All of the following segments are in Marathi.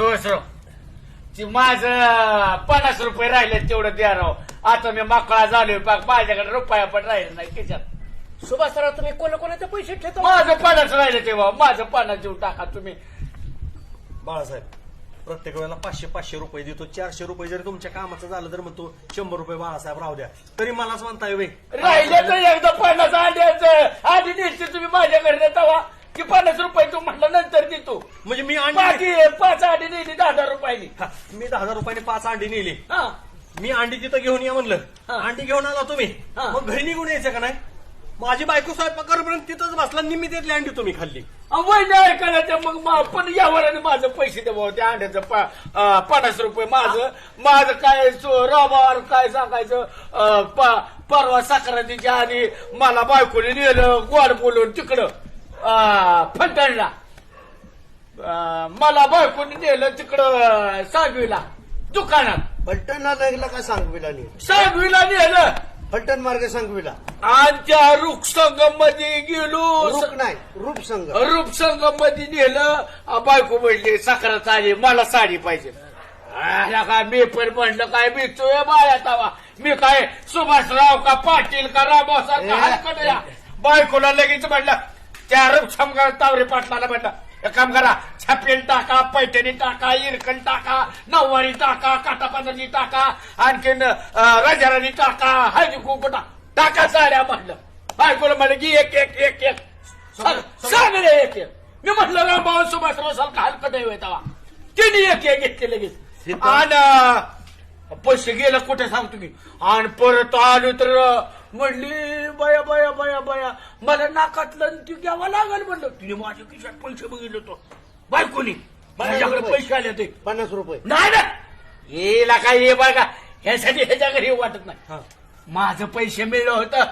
सोसरो ती माझं 50 रुपये राहिले तेवढं द्या राव. आता मी माकळा झालोय पाक माझ्याकडे रुपया पण राहिला नाही त्याच्यात. सुभाषराव तुम्ही कोणाकोणाचे पैसे ठेवता? माझं 50 राहिले तेव्हा माझं 50 देऊन टाका तुम्ही. बाळासाहेब प्रत्येक वेळेला 500 रुपये देतो. 400 रुपये जरी तुमच्या कामाचं झालं तर म्हणतो 100 रुपये बाळासाहेब राहू द्या. तरी मलाच म्हणताय वे राहिले तर एकदा 50 आड्याचं आधी नेलते तुम्ही माझ्याकडे देतावा की 50 रुपये तू म्हटलं नंतर देतो. म्हणजे मी बाकी 5 आडी नेली 10,000 रुपयांनी. मी 10,000 रुपयाने 5 अंडी नेली. हा मी अंडी तिथं घेऊन या म्हणलं. हा. अंडी घेऊन आला तुम्ही. हा. मग घरी निघून यायचं का नाही? माझी बायको स्वयंपाक करेपर्यंत तिथंच बसला. निम्मी त्यातली अंडी तुम्ही खाल्ली. वैद्य ऐकायला ते मग पण यावर माझं पैसे द्या त्या अंड्याचं 50 रुपये माझं काय राबावर काय सांगायचं. परवा संक्रांतीच्या आधी मला बायकोने नेलं गोड बोलून तिकडं फलटणला. मला बायकोने नेलं तिकडं सांगवीला दुकानात. फलटणला लागला का सांगवीला सांगवीला नेलं फलटण मार्ग सांगवीला आणि त्या रूपसंगम मध्ये गेलो. रूप नाही रूपसंग रूपसंगम मध्ये नेलं. बायको म्हणली साखराच आली मला साडी पाहिजे. काय मी पण म्हणलं काय मिळतोय बाया तवा मी काय सुभाषराव का पाटील का रामभाऊ सारखा हलकट या. बायकोला लगेच म्हणलं त्या रूपसंग तावरे पाटलाला म्हणलं एक काम करा छापेल टाका पैठणी टाका इरकल टाका नऊवारी टाका काटापात्री टाका आणखीन राजाराणी टाका हळदी कुंकू टाका साड्या म्हटलं. बायकोला म्हणलं की एक एक एक एक सांग रे एक एक. मी म्हटलं रामभाऊ सुभाषराव सारखा हलकट आहे तवा तिने एक एक घेतले लगेच. आणि पैसे गेलं कुठे सांगतो मी. आणि परत आलो तर म्हणली बया बया बया बया मला नाकातलं ती घ्यावं लागल म्हणलं. तिने माझ्या खिशात पैसे बघितलं तो बायकोनी माझ्याकडे पैसे आले ते 50 रुपये नाही ना येला काय हे बघा ह्यासाठी ह्याच्या घरी वाटत नाही. माझं पैसे मिळलं होतं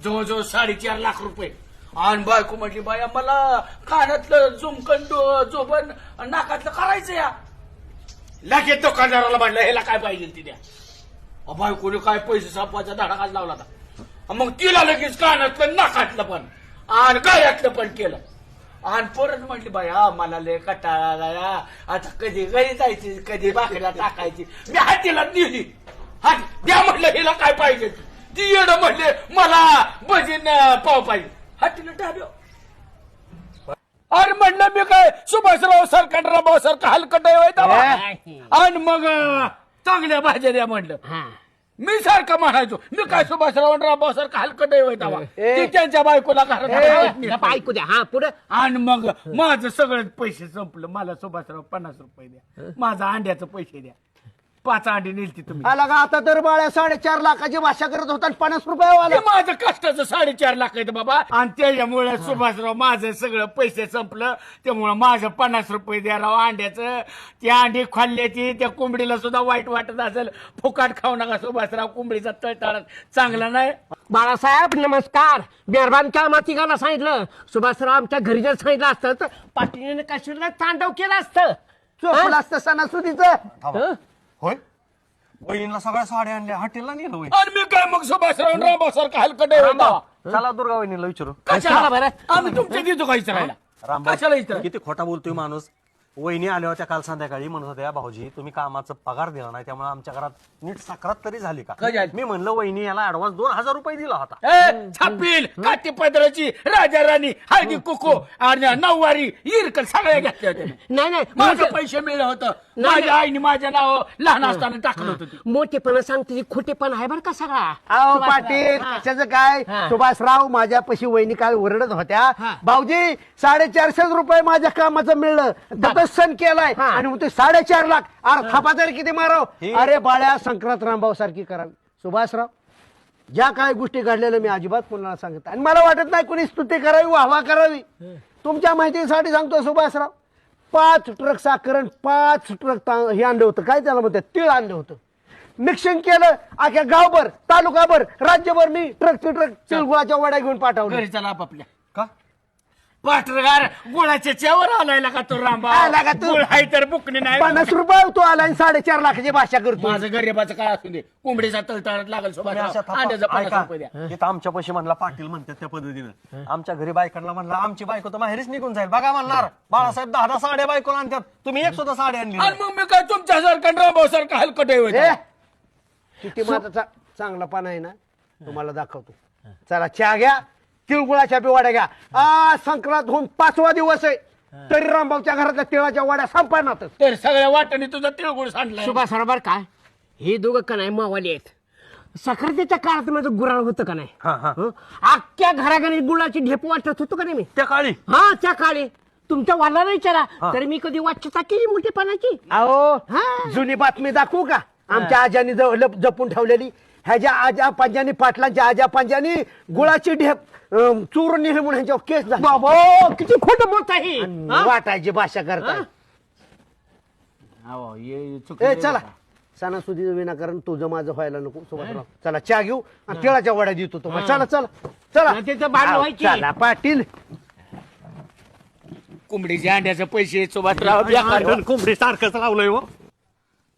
जवळजवळ 4.5 लाख रुपये. आणि बायको म्हटली बाया मला कानातलं जुमकन जोबन नाकातलं करायचं या. लगेच दुकानदाराला म्हटलं ह्याला काय पाहिजे ती द्या. बायकोने काय पैसे सापवायचा धडाकाच लावला होता. मग तिला लगेच कानातलं नाकातलं पण आणि गळ्यातलं पण केलं. आणि परत म्हटली बाया मला लय कटाळा आला आता कधी घरी जायची कधी बाकड्या टाकायची. मी हातीला नेली हात द्या म्हटलं हिला काय पाहिजे ती येणं म्हटले मला भजीन पाव पाहिजे हातीला टाब्यो. अरे म्हणलं मी काय सुभाषराव सारखा रामभाऊ सारखा हलकट आणि मग चांगल्या भाज्या द्या म्हणलं. मी सारखं म्हणायचो मी काय सुभाषराव रामभाऊ सारखा हलकट ती त्यांच्या बायकोला घरात ऐकू द्या. हा पुढे आणि मग माझं सगळं पैसे संपलं. मला सुभाषराव 50 रुपये द्या माझा अंड्याचं पैसे द्या. 5 अंडी नेलती तुम्ही. आला का आता तर बाळ्या 4.5 लाखाची भाषा करत होता 50 रुपये वाला. हे माझं कष्टाचं 4.5 लाख आहे बाबा. आणि त्याच्यामुळे सुभाषराव माझं सगळं पैसे संपलं. त्यामुळे माझं 50 रुपये द्या राव अंड्याचं. त्या अंडी खाल्ल्याची त्या कोंबडीला सुद्धा वाईट वाटत असेल. फुकाट खाऊ नका सुभाषराव कोंबडीचा तळतळ चांगला नाही. बाळासाहेब नमस्कार. मेहरबानच्या मातिकाला सांगितलं सुभाषराव आमच्या घरी जर सांगितलं असतं तर पाटीलने कशाला तांडव केलं असतं. चोपलं असतं सणासुदीचं. होय बहिणीला सगळ्या साड्या आणल्या हॉटेलला नेलं होय. आणि मी काय मग सुभाषराव रामभाऊ सारखा हलकट चला दुर्गा वहिनीला विचारू. कशाला बरं आम्ही तुमच्या देतो का विचारायला कशाला विचार. किती खोटा बोलतोय माणूस. वहिनी आल्या होत्या काल संध्याकाळी म्हणत होत्या भाऊजी तुम्ही कामाचं पगार दिला नाही त्यामुळे आमच्या घरात नीट साखरात तरी झाली का. मी म्हणलं वहिनी याला ऍडव्हान्स 2,000 रुपये दिला होता. छापील काठी पदराची राजा राणी हळदी कुको आणि नऊवारी इरकल सगळ्या घेतल्या होत्या. नाही नाही माझं पैसे मिळलं होतं. माझ्या आईने माझ्या नाव लहान असताना टाकलं होतं. मोठेपणा सांगते खोटेपणा आहे बरं का सगळा. अहो पाटील कशाचं काय. सुभाषराव माझ्यापाशी वहिनी काल ओरडत होत्या भाऊजी 450 रुपये माझ्या कामाचं मिळलं सण केलाय आणि मग ते 4.5 लाख थापा तरी किती माराव. अरे बाळ्या संक्रांत रामभाऊ सारखी करावी. सुभाषराव ज्या काही गोष्टी घडलेल्या मी अजिबात कोणाला सांगत आणि मला वाटत नाही कोणी स्तुती करावी वाहवा करावी. तुमच्या माहितीसाठी सांगतो सुभाषराव 5 ट्रक साखर 5 ट्रक हे आणलं होतं काय त्याला म्हणतात तीळ आणलं होतं. मिक्सिंग केलं अख्या गावभर तालुकाभर राज्यभर मी ट्रक तीळ गुळाच्या वड्या घेऊन पाठवलं. घरी चला आपापल्या का पाटरगार गुळाच्या चेवर आलाय का तो रामबा आला का तू? गुळ हाय तर बुकणे नाही 50 रुपये तो आला आणि 4.5 लाखाची भाषा करतो माझं गरीबाचं काय असू दे कोंबडीचा तळतळात लागल तुम्ही अशा सोबत अंड्याचा 50 रुपये द्या इथं आमच्या पैसे म्हणला पाटील म्हणतात त्या पद्धतीनं आमच्या घरी बायकांना म्हणला आमची बायको तर माहेरीच निघून जाईल बघा म्हणणार बाळासाहेब 10 साड्या बायको आणतात तुम्ही एक सुद्धा साडी आणली आणि मग मी काय तुमच्यासारखं रामभाऊ सारखं हलकट ए, किती माझा चांगला पान आहे ना तुम्हाला दाखवतो चला चहा घ्या तिळगुळाच्या बी वड्या घ्या आज संक्रांत होऊन 5वा दिवस आहे तरी रामभाऊच्या घरातल्या तिळाच्या वड्या संपणार तर सगळ्या वाटणी तुझा तिळगुळ सांडलाय सुभाष बरोबर काय हे दोघं का नाही मावाली आहेत सक्रातीच्या काळात माझं गुराळ होतं का नाही हं? अख्ख्या घराघरी गुळाची ढेप वाटत होतो का नाही मी त्या काळी हा त्या काळी तुमच्या वाला नाही विचारा तरी मी कधी वाचता केली मोठेपणाची अहो हा. जुनी बातमी दाखवू का आमच्या आजानी जपून ठेवलेली ह्याच्या आजा पंजानी पाटलांच्या आजा पंजानी गुळाची ढेप चोरून नेली म्हणून ह्यांच्यावर केस झाला बाबा किती खोटं बोलत आहे वाटायची भाषा करताय ए चला सणासुदी विनाकारण तुझं माझं व्हायला नको सुभाषराव चला चहा घेऊ आणि तिळाच्या वड्या देतो तुम्हाला चला चला चला नाही तिथं भांडण व्हायची. चला पाटील कोंबडीच्या अंड्याचे पैसे सुभाषराव कोंबडी सारखंच लावलंय हो